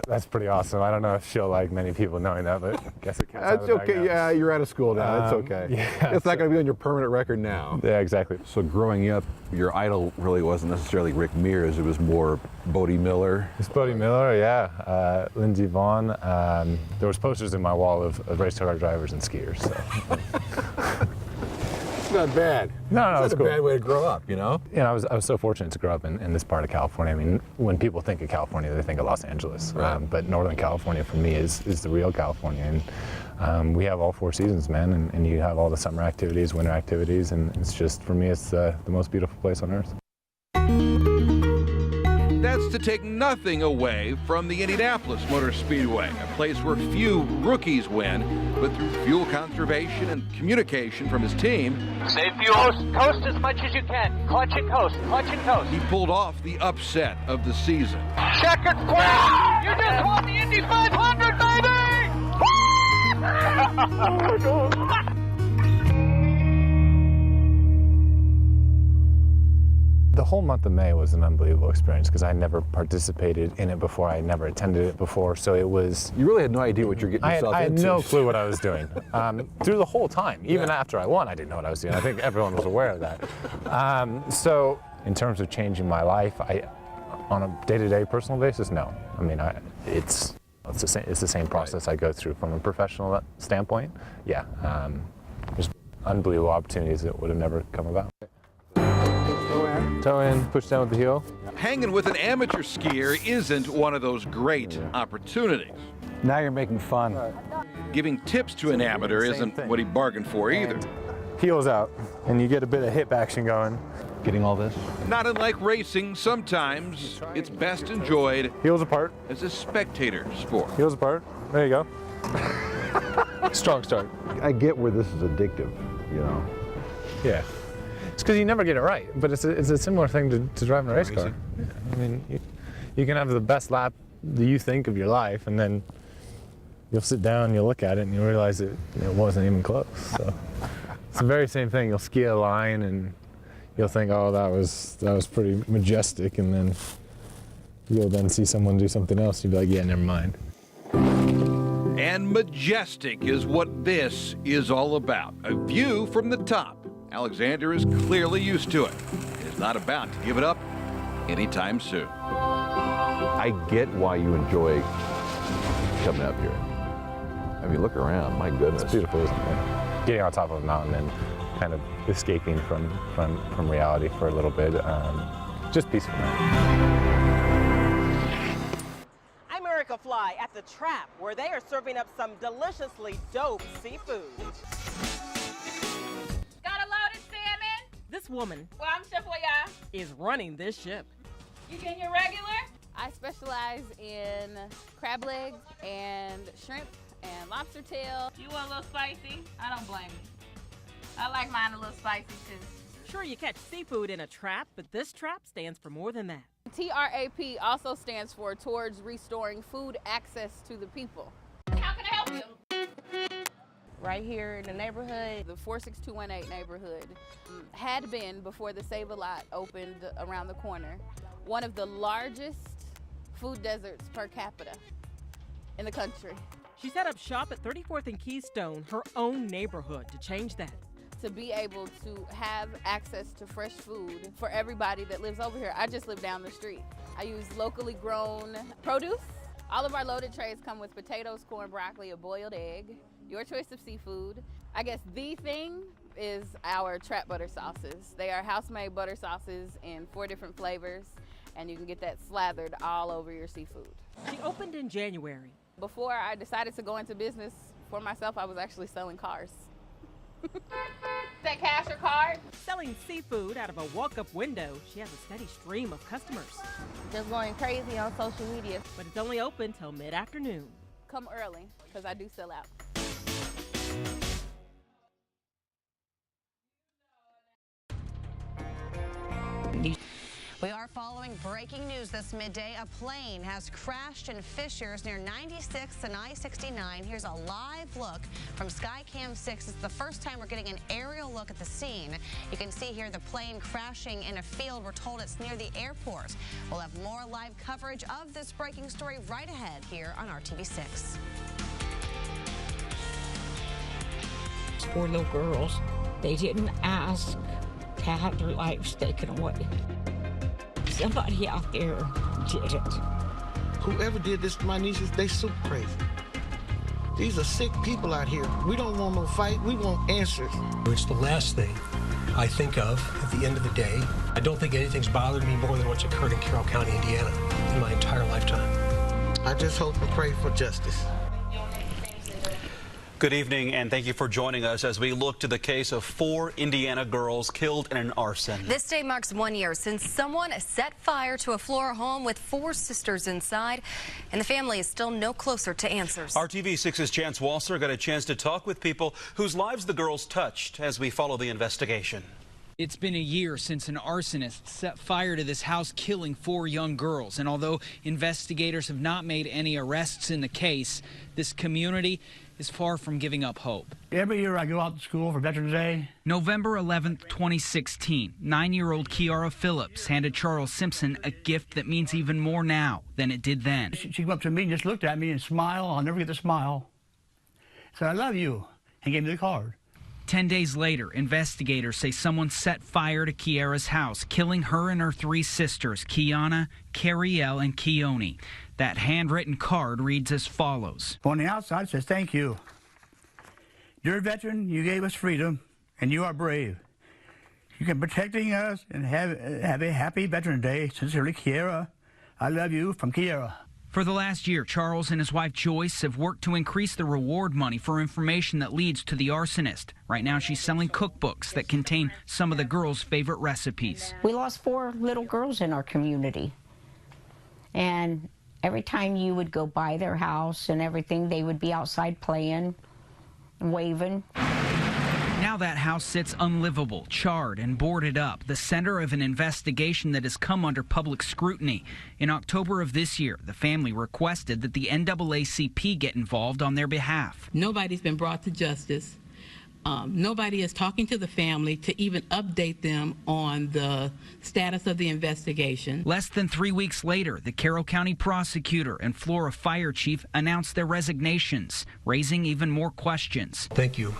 that's pretty awesome. I don't know if she'll like many people knowing that, but I guess it counts. That's okay. Yeah, you're out of school now. That's okay. Yeah, it's not going to be on your permanent record now. Yeah, exactly. So growing up, your idol really wasn't necessarily Rick Mears. It was more Bodie Miller. It's Bodie Miller, yeah. Lindsey Vonn. There was posters in my wall of race car drivers and skiers. So. Not bad. No, it's cool. a bad way to grow up, you know? You know, I was so fortunate to grow up in this part of California. I mean, when people think of California, they think of Los Angeles. Right. But Northern California, for me, is the real California. And we have all 4 seasons, man. And you have all the summer activities, winter activities. And it's just, for me, it's the most beautiful place on earth. That's to take nothing away from the Indianapolis Motor Speedway, a place where few rookies win, but through fuel conservation and communication from his team, save fuel, coast as much as you can, clutch and coast, he pulled off the upset of the season. Checkered flag! You just won the Indy 500, baby! The whole month of May was an unbelievable experience because I never participated in it before. I never attended it before, so it was... You really had no idea what you're getting yourself into. I had no clue what I was doing. Through the whole time, even after I won, I didn't know what I was doing. I think everyone was aware of that. So in terms of changing my life, on a day-to-day personal basis, no. I mean, it's the same process I go through from a professional standpoint. Yeah, there's unbelievable opportunities that would have never come about. Toe in, push down with the heel. Hanging with an amateur skier isn't one of those great opportunities. Now you're making fun. Giving tips to an amateur isn't what he bargained for either. Heels out, and you get a bit of hip action going. Getting all this? Not unlike racing, sometimes it's best enjoyed heels apart as a spectator sport. Heels apart. There you go. Strong start. I get where this is addictive, you know. Yeah. It's because you never get it right, but it's a similar thing to driving a race car. Yeah. I mean, you can have the best lap that you think of your life, and then you'll sit down, you'll look at it, and you'll realize it wasn't even close. So it's the very same thing. You'll ski a line, and you'll think, oh, that was pretty majestic, and then you'll then see someone do something else. You'll be like, yeah, never mind. And majestic is what this is all about. A view from the top. Alexander is clearly used to it. He's not about to give it up anytime soon. I get why you enjoy coming up here. I mean, look around, my goodness. It's beautiful, isn't it? Getting on top of a mountain and kind of escaping from reality for a little bit, just peaceful. I'm Erica Fly at the Trap, where they are serving up some deliciously dope seafood. This woman is running this ship. You getting your regular? I specialize in crab legs and shrimp and lobster tail. You want a little spicy? I don't blame you. I like mine a little spicy too. Sure, you catch seafood in a trap, but this trap stands for more than that. TRAP also stands for Towards Restoring Food Access to the People. How can I help you? Right here in the neighborhood, the 46218 neighborhood, had been, before the Save-A-Lot opened around the corner, one of the largest food deserts per capita in the country. She set up shop at 34th and Keystone, her own neighborhood, to change that. To be able to have access to fresh food for everybody that lives over here. I just live down the street. I use locally grown produce. All of our loaded trays come with potatoes, corn, broccoli, a boiled egg, your choice of seafood. I guess the thing is our trap butter sauces. They are house-made butter sauces in 4 different flavors, and you can get that slathered all over your seafood. She opened in January. Before I decided to go into business for myself, I was actually selling cars. That cash or card? Selling seafood out of a walk-up window, she has a steady stream of customers. Just going crazy on social media. But it's only open till mid-afternoon. Come early, because I do sell out. We are following breaking news this midday. A plane has crashed in Fishers near 96th and I-69. Here's a live look from Skycam 6. It's the first time we're getting an aerial look at the scene. You can see here the plane crashing in a field. We're told it's near the airport. We'll have more live coverage of this breaking story right ahead here on RTV 6. Poor little girls, they didn't ask to have their lives taken away. Somebody out there did it. Whoever did this to my nieces, they super crazy. These are sick people out here. We don't want no fight, we want answers. It's the last thing I think of at the end of the day. I don't think anything's bothered me more than what's occurred in Carroll County, Indiana in my entire lifetime. I just hope and pray for justice. Good evening, and thank you for joining us as we look to the case of 4 Indiana girls killed in an arson. This day marks 1 year since someone set fire to a Flora home with 4 sisters inside, and the family is still no closer to answers. RTV 6's Chance Walser got a chance to talk with people whose lives the girls touched as we follow the investigation. It's been a year since an arsonist set fire to this house, killing 4 young girls. And although investigators have not made any arrests in the case, this community is far from giving up hope. Every year I go out to school for Veterans Day. November 11th, 2016, 9-year-old Kiara Phillips handed Charles Simpson a gift that means even more now than it did then. She came up to me and just looked at me and smiled. I'll never get the smile. Said, I love you, and gave me the card. 10 days later, investigators say someone set fire to Kiara's house, killing her and her 3 sisters, Kiana, Cariel, and Keone. That handwritten card reads as follows. On the outside it says, thank you. Dear veteran, you gave us freedom, and you are brave. You can protecting us and have a happy Veterans Day. Sincerely, Kiara. I love you, from Kiara. For the last year, Charles and his wife Joyce have worked to increase the reward money for information that leads to the arsonist. Right now, she's selling cookbooks that contain some of the girls' favorite recipes. We lost 4 little girls in our community. And every time you would go by their house and everything, they would be outside playing, waving. Now that house sits unlivable, charred and boarded up, the center of an investigation that has come under public scrutiny. In October of this year, the family requested that the NAACP get involved on their behalf. Nobody's been brought to justice. Nobody is talking to the family to even update them on the status of the investigation. Less than 3 weeks later, the Carroll County prosecutor and Flora fire chief announced their resignations, raising even more questions. Thank you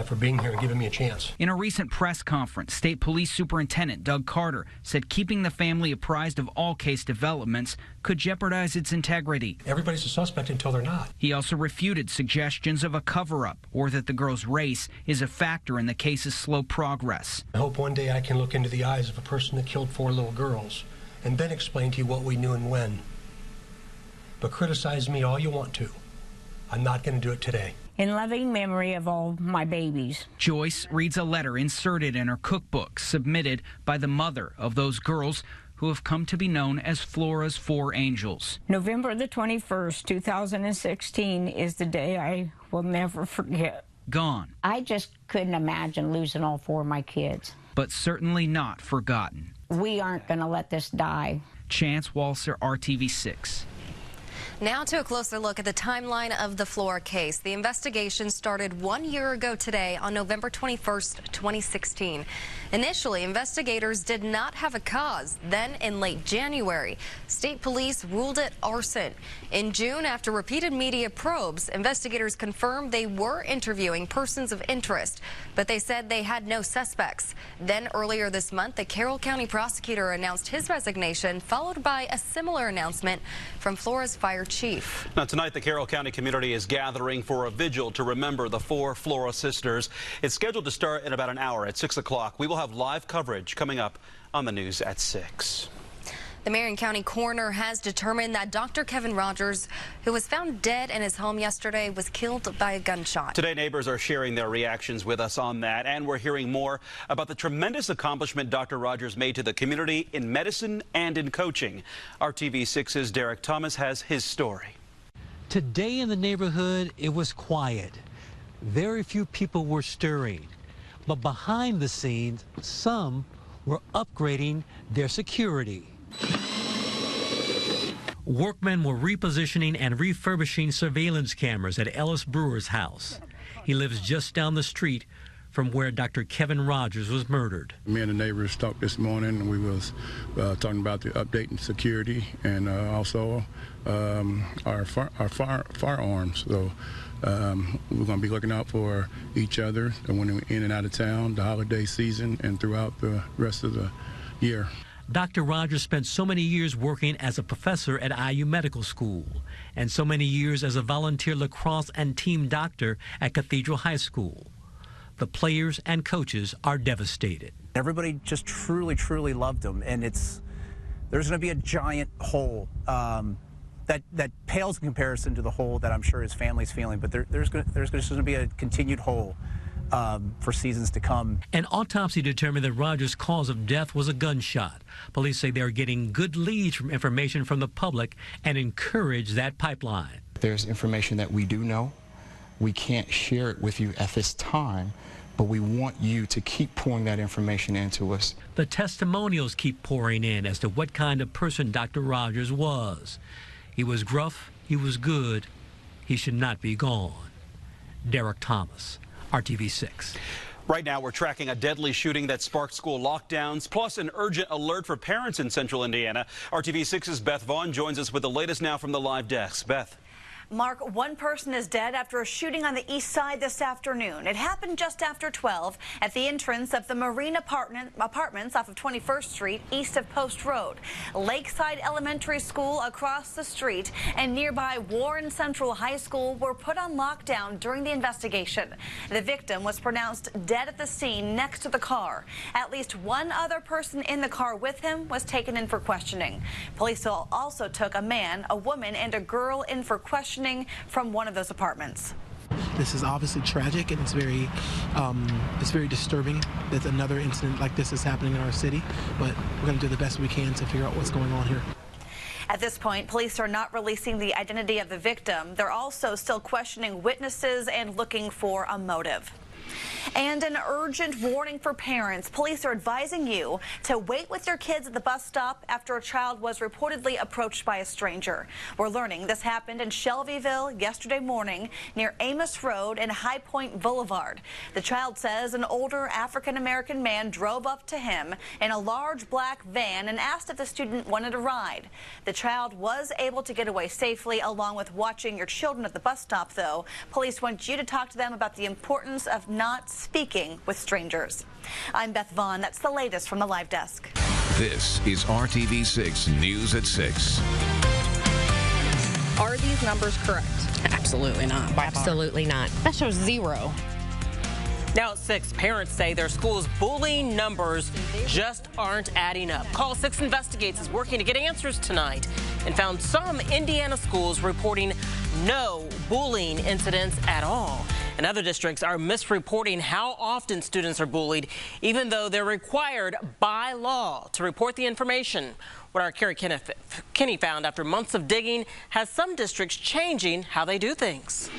for being here and giving me a chance. In a recent press conference, State Police Superintendent Doug Carter said keeping the family apprised of all case developments could jeopardize its integrity. Everybody's a suspect until they're not. He also refuted suggestions of a cover-up or that the girl's race is a factor in the case's slow progress. I hope one day I can look into the eyes of a person that killed 4 little girls and then explain to you what we knew and when. But criticize me all you want to. I'm not going to do it today. In loving memory of all my babies. Joyce reads a letter inserted in her cookbook submitted by the mother of those girls who have come to be known as Flora's 4 Angels. November the 21st, 2016 is the day I will never forget. Gone. I just couldn't imagine losing all 4 of my kids. But certainly not forgotten. We aren't going to let this die. Chance Walser, RTV 6. Now to a closer look at the timeline of the Flora case. The investigation started 1 year ago today on November 21st, 2016. Initially, investigators did not have a cause. Then, in late January, state police ruled it arson. In June, after repeated media probes, investigators confirmed they were interviewing persons of interest, but they said they had no suspects. Then, earlier this month, the Carroll County prosecutor announced his resignation, followed by a similar announcement from Flora's fire chief. Now, tonight, the Carroll County community is gathering for a vigil to remember the 4 Flora sisters. It's scheduled to start in about an hour at 6 o'clock. We will have live coverage coming up on the news at 6. The Marion County coroner has determined that Dr. Kevin Rogers, who was found dead in his home yesterday, was killed by a gunshot. Today, neighbors are sharing their reactions with us on that, and we're hearing more about the tremendous accomplishment Dr. Rogers made to the community in medicine and in coaching. RTV6's Derek Thomas has his story. Today in the neighborhood, it was quiet. Very few people were stirring. But behind the scenes, some were upgrading their security. Workmen were repositioning and refurbishing surveillance cameras at Ellis Brewer's house. He lives just down the street from where Dr. Kevin Rogers was murdered. Me and the neighbors talked this morning, and we was talking about the updating security and also our firearms. So we're going to be looking out for each other when we're in and out of town, the holiday season, and throughout the rest of the year. Dr. Rogers spent so many years working as a professor at IU Medical School and so many years as a volunteer lacrosse and team doctor at Cathedral High School. The players and coaches are devastated. Everybody just truly loved him, and there's going to be a giant hole that pales in comparison to the hole that I'm sure his family's feeling, but there's going to be a continued hole for seasons to come. An autopsy determined that Rogers' cause of death was a gunshot. Police say they are getting good leads from information from the public and encourage that pipeline. There's information that we do know. We can't share it with you at this time, but we want you to keep pouring that information into us. The testimonials keep pouring in as to what kind of person Dr. Rogers was. He was gruff, he was good, he should not be gone. Derek Thomas, RTV6. Right now, we're tracking a deadly shooting that sparked school lockdowns, plus an urgent alert for parents in central Indiana. RTV6's Beth Vaughn joins us with the latest now from the live desk. Beth. Mark, one person is dead after a shooting on the east side this afternoon. It happened just after 12 at the entrance of the Marine Apartments off of 21st Street east of Post Road. Lakeside Elementary School across the street and nearby Warren Central High School were put on lockdown during the investigation. The victim was pronounced dead at the scene next to the car. At least one other person in the car with him was taken in for questioning. Police also took a man, a woman, and a girl in for questioning from one of those apartments. This is obviously tragic, and it's very disturbing that another incident like this is happening in our city, but we're going to do the best we can to figure out what's going on here. At this point, police are not releasing the identity of the victim. They're also still questioning witnesses and looking for a motive. And an urgent warning for parents. Police are advising you to wait with your kids at the bus stop after a child was reportedly approached by a stranger. We're learning this happened in Shelbyville yesterday morning near Amos Road and High Point Boulevard. The child says an older African-American man drove up to him in a large black van and asked if the student wanted a ride. The child was able to get away safely, along with watching your children at the bus stop, though. Police want you to talk to them about the importance of not speaking with strangers. I'm Beth Vaughn. That's the latest from the live desk. This is RTV6 News at 6. Are these numbers correct? Absolutely not. Absolutely not. That shows 0. Now at 6, parents say their school's bullying numbers just aren't adding up. Call 6 Investigates is working to get answers tonight and found some Indiana schools reporting no bullying incidents at all. And other districts are misreporting how often students are bullied, even though they're required by law to report the information. What our Carrie Kinney found after months of digging has some districts changing how they do things.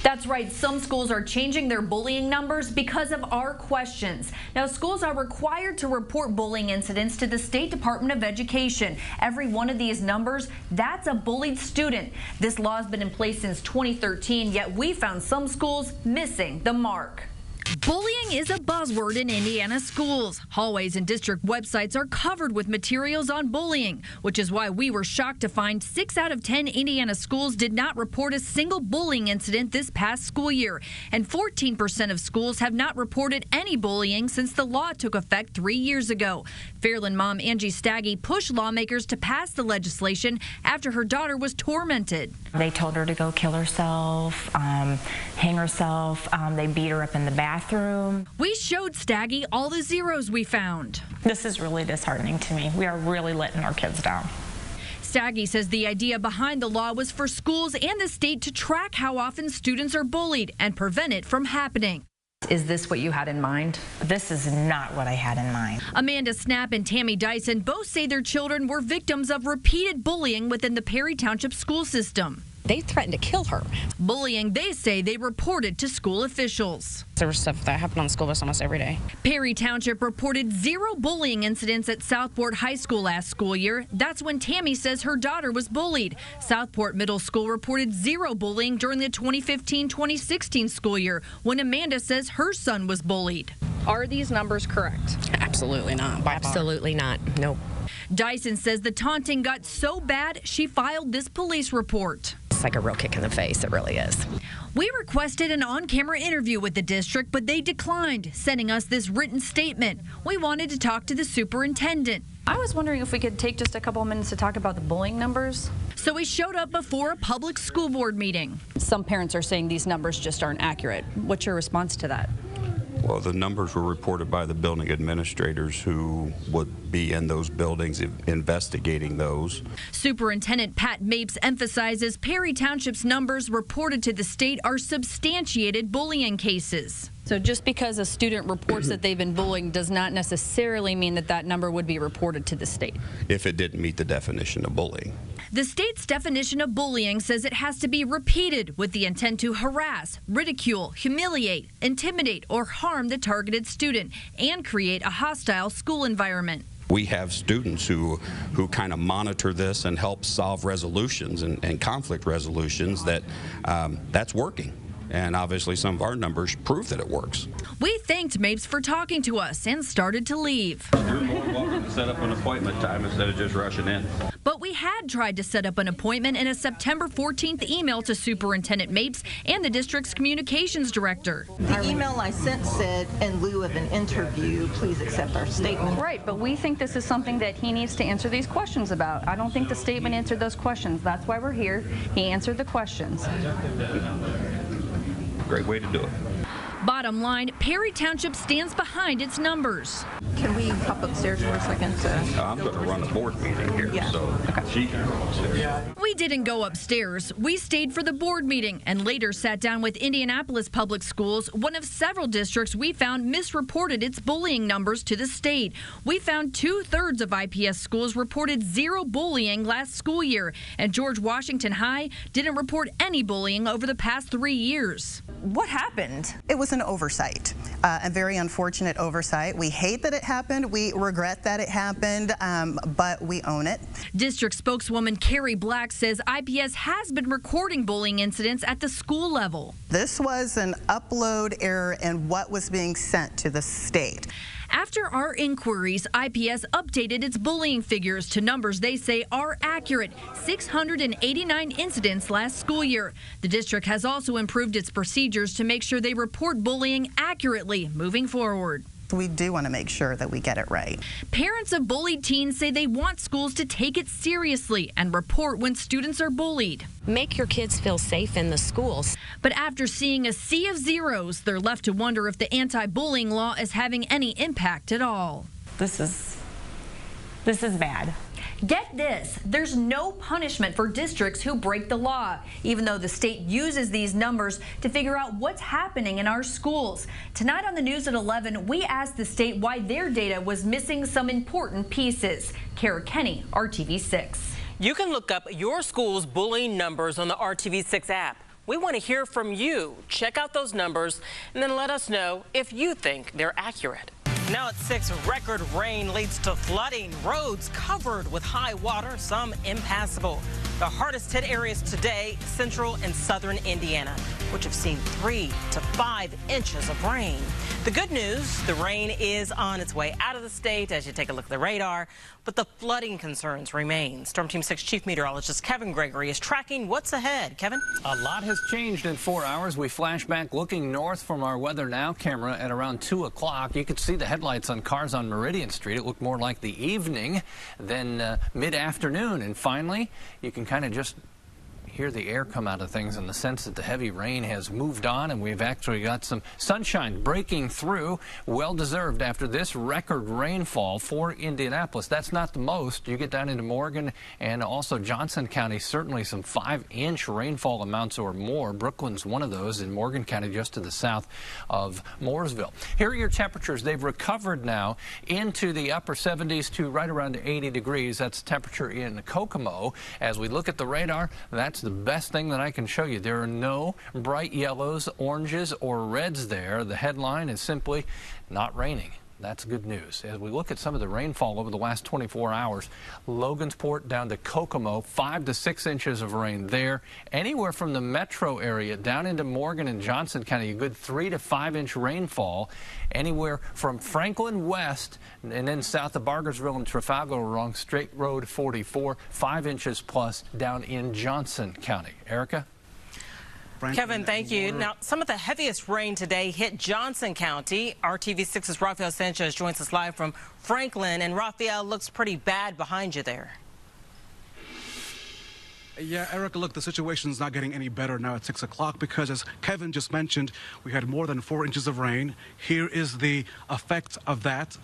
That's right. Some schools are changing their bullying numbers because of our questions. Now, schools are required to report bullying incidents to the State Department of Education. Every one of these numbers, that's a bullied student. This law has been in place since 2013, yet we found some schools missing the mark. Bullying is a buzzword in Indiana schools. Hallways and district websites are covered with materials on bullying, which is why we were shocked to find 6 out of 10 Indiana schools did not report a single bullying incident this past school year. And 14% of schools have not reported any bullying since the law took effect 3 years ago. Fairland mom Angie Staggy pushed lawmakers to pass the legislation after her daughter was tormented. They told her to go kill herself, hang herself. They beat her up in the bathroom. bathroom. We showed Staggy all the zeros we found. This is really disheartening to me. We are really letting our kids down. Staggy says the idea behind the law was for schools and the state to track how often students are bullied and prevent it from happening. Is this what you had in mind? This is not what I had in mind. Amanda Snap and Tammy Dyson both say their children were victims of repeated bullying within the Perry Township school system. They threatened to kill her. Bullying they say they reported to school officials. There was stuff that happened on the school bus almost every day. Perry Township reported 0 bullying incidents at Southport High School last school year. That's when Tammy says her daughter was bullied. Southport Middle School reported 0 bullying during the 2015-2016 school year when Amanda says her son was bullied. Are these numbers correct? Absolutely not. Absolutely not. Nope. Dyson says the taunting got so bad she filed this police report. It's like a real kick in the face. It really is. We requested an on-camera interview with the district, but they declined, sending us this written statement. We wanted to talk to the superintendent. I was wondering if we could take just a couple of minutes to talk about the bullying numbers. So we showed up before a public school board meeting. Some parents are saying these numbers just aren't accurate. What's your response to that? Well, the numbers were reported by the building administrators who would be in those buildings investigating those. Superintendent Pat Mapes emphasizes Perry Township's numbers reported to the state are substantiated bullying cases. So just because a student reports that they've been bullying does not necessarily mean that that number would be reported to the state. If it didn't meet the definition of bullying. The state's definition of bullying says it has to be repeated with the intent to harass, ridicule, humiliate, intimidate, or harm the targeted student and create a hostile school environment. We have students who kind of monitor this and help solve resolutions and conflict resolutions that's working. And obviously some of our numbers prove that it works. We thanked Mapes for talking to us and started to leave. You're more than welcome to set up an appointment time instead of just rushing in. But we had tried to set up an appointment in a September 14th email to Superintendent Mapes and the district's communications director. The email I sent said, in lieu of an interview, please accept our statement. Right, but we think this is something that he needs to answer these questions about. I don't think the statement answered those questions. That's why we're here. He answered the questions. Great way to do it. Bottom line, Perry Township stands behind its numbers. Can we hop upstairs for a second? I'm going to run a board meeting here, so she can go upstairs. We didn't go upstairs. We stayed for the board meeting and later sat down with Indianapolis Public Schools, one of several districts we found misreported its bullying numbers to the state. We found 2/3 of IPS schools reported 0 bullying last school year, and George Washington High didn't report any bullying over the past 3 years. What happened? It was an oversight, a very unfortunate oversight. We hate that it happened. We regret that it happened, but we own it. District spokeswoman Carrie Black says IPS has been recording bullying incidents at the school level. This was an upload error in what was being sent to the state. After our inquiries, IPS updated its bullying figures to numbers they say are accurate, 689 incidents last school year. The district has also improved its procedures to make sure they report bullying accurately moving forward. We do want to make sure that we get it right. Parents of bullied teens say they want schools to take it seriously and report when students are bullied. Make your kids feel safe in the schools. But after seeing a sea of zeros, they're left to wonder if the anti-bullying law is having any impact at all. This is bad. Get this, there's no punishment for districts who break the law, even though the state uses these numbers to figure out what's happening in our schools. Tonight on the news at 11, we asked the state why their data was missing some important pieces. Kara Kenny, RTV6. You can look up your school's bullying numbers on the RTV6 app. We want to hear from you. Check out those numbers and then let us know if you think they're accurate. Now at 6, record rain leads to flooding. Roads covered with high water, some impassable. The hardest hit areas today, central and southern Indiana, which have seen 3 to 5 inches of rain. The good news, the rain is on its way out of the state as you take a look at the radar, but the flooding concerns remain. Storm Team 6 Chief Meteorologist Kevin Gregory is tracking what's ahead. Kevin? A lot has changed in 4 hours. We flash back looking north from our Weather Now camera at around 2 o'clock. You could see the headlights on cars on Meridian Street. It looked more like the evening than mid-afternoon. And finally, you can kind of just hear the air come out of things in the sense that the heavy rain has moved on, and we've actually got some sunshine breaking through. Well deserved after this record rainfall for Indianapolis. That's not the most. You get down into Morgan and also Johnson County, certainly some 5-inch rainfall amounts or more. Brooklyn's one of those in Morgan County, just to the south of Mooresville. Here are your temperatures. They've recovered now into the upper 70s to right around 80 degrees. That's the temperature in Kokomo. As we look at the radar, that's the best thing that I can show you. There are no bright yellows, oranges, or reds there. The headline is simply not raining. That's good news. As we look at some of the rainfall over the last 24 hours, Logansport down to Kokomo, 5 to 6 inches of rain there. Anywhere from the metro area down into Morgan and Johnson County, a good 3 to 5 inch rainfall. Anywhere from Franklin west and then south of Bargersville and Trafalgar along State Road 44, 5 inches plus down in Johnson County. Erica? Kevin, thank you. Now, some of the heaviest rain today hit Johnson County. RTV6's Rafael Sanchez joins us live from Franklin, and Rafael, looks pretty bad behind you there. Yeah, Erica, look, the situation's not getting any better now at 6 o'clock because, as Kevin just mentioned, we had more than 4 inches of rain. Here is the effect of that.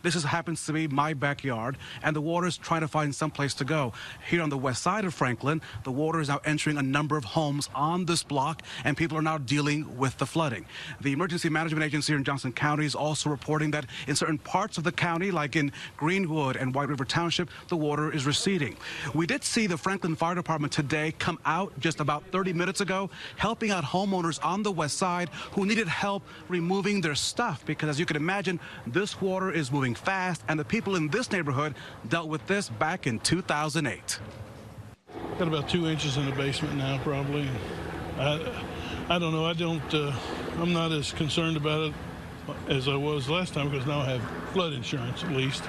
This happens to be my backyard, and the water is trying to find some place to go. Here on the west side of Franklin, the water is now entering a number of homes on this block, and people are now dealing with the flooding. The Emergency Management Agency in Johnson County is also reporting that in certain parts of the county, like in Greenwood and White River Township, the water is receding. We did see the Franklin Fire Department today come out just about 30 minutes ago, helping out homeowners on the west side who needed help removing their stuff, because as you can imagine, this water is moving fast, and the people in this neighborhood dealt with this back in 2008. Got about 2 inches in the basement now, probably. I don't know. I'm not as concerned about it as I was last time, because now I have flood insurance at least,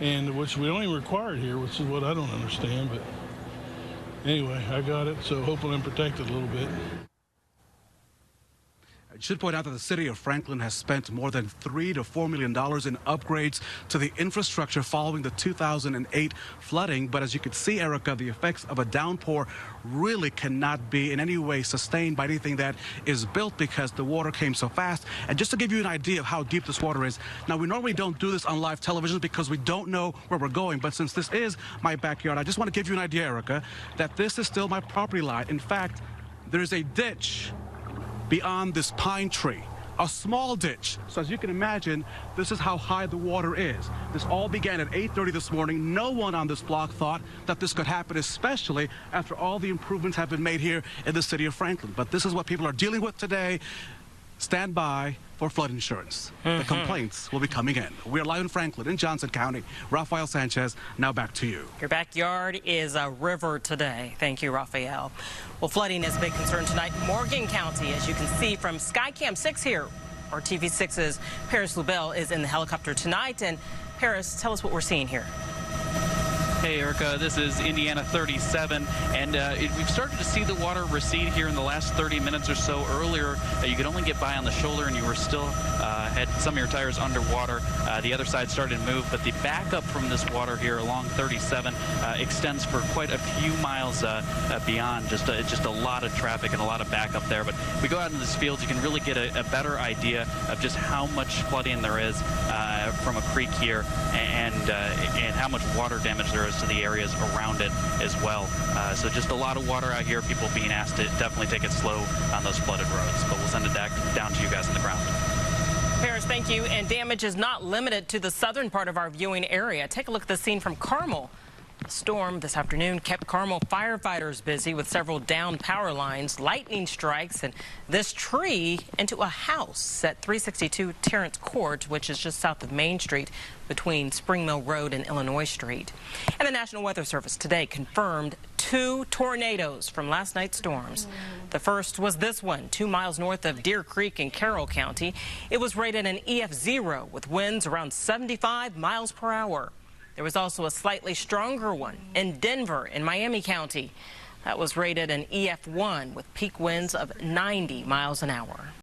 and which we don't even require it here, which is what I don't understand. But anyway, I got it, so hopefully I'm protected a little bit. I should point out that the city of Franklin has spent more than $3 to $4 million in upgrades to the infrastructure following the 2008 flooding. But as you can see, Erica, the effects of a downpour really cannot be in any way sustained by anything that is built, because the water came so fast. And just to give you an idea of how deep this water is, now we normally don't do this on live television because we don't know where we're going. But since this is my backyard, I just want to give you an idea, Erica, that this is still my property line. In fact, there's a ditch beyond this pine tree, a small ditch. So as you can imagine, this is how high the water is. This all began at 8:30 this morning. No one on this block thought that this could happen, especially after all the improvements have been made here in the city of Franklin. But this is what people are dealing with today. Stand by for flood insurance. The complaints will be coming in. We're live in Franklin in Johnson County. Rafael Sanchez, now back to you. Your backyard is a river today. Thank you, Rafael. Well, flooding is a big concern tonight in Morgan County, as you can see from Skycam 6 here. Our TV6's Paris Lubell is in the helicopter tonight. And Paris, tell us what we're seeing here. Hey, Erica, this is Indiana 37, and we've started to see the water recede here in the last 30 minutes or so. Earlier, you could only get by on the shoulder, and you were still had some of your tires underwater. The other side started to move, but the backup from this water here along 37 extends for quite a few miles beyond. Just a lot of traffic and a lot of backup there. But we go out in this field, you can really get a better idea of just how much flooding there is from a creek here, and how much water damage there is to the areas around it as well. So just a lot of water out here, people being asked to definitely take it slow on those flooded roads. But we'll send it back down to you guys on the ground. Paris, thank you. And damage is not limited to the southern part of our viewing area. Take a look at the scene from Carmel. The storm this afternoon kept Carmel firefighters busy with several downed power lines, lightning strikes, and this tree into a house at 362 Terrence Court, which is just south of Main Street between Spring Mill Road and Illinois Street. And the National Weather Service today confirmed 2 tornadoes from last night's storms. The first was this one, 2 miles north of Deer Creek in Carroll County. It was rated an EF0 with winds around 75 miles per hour. There was also a slightly stronger one in Denver in Miami County. That was rated an EF1 with peak winds of 90 miles an hour.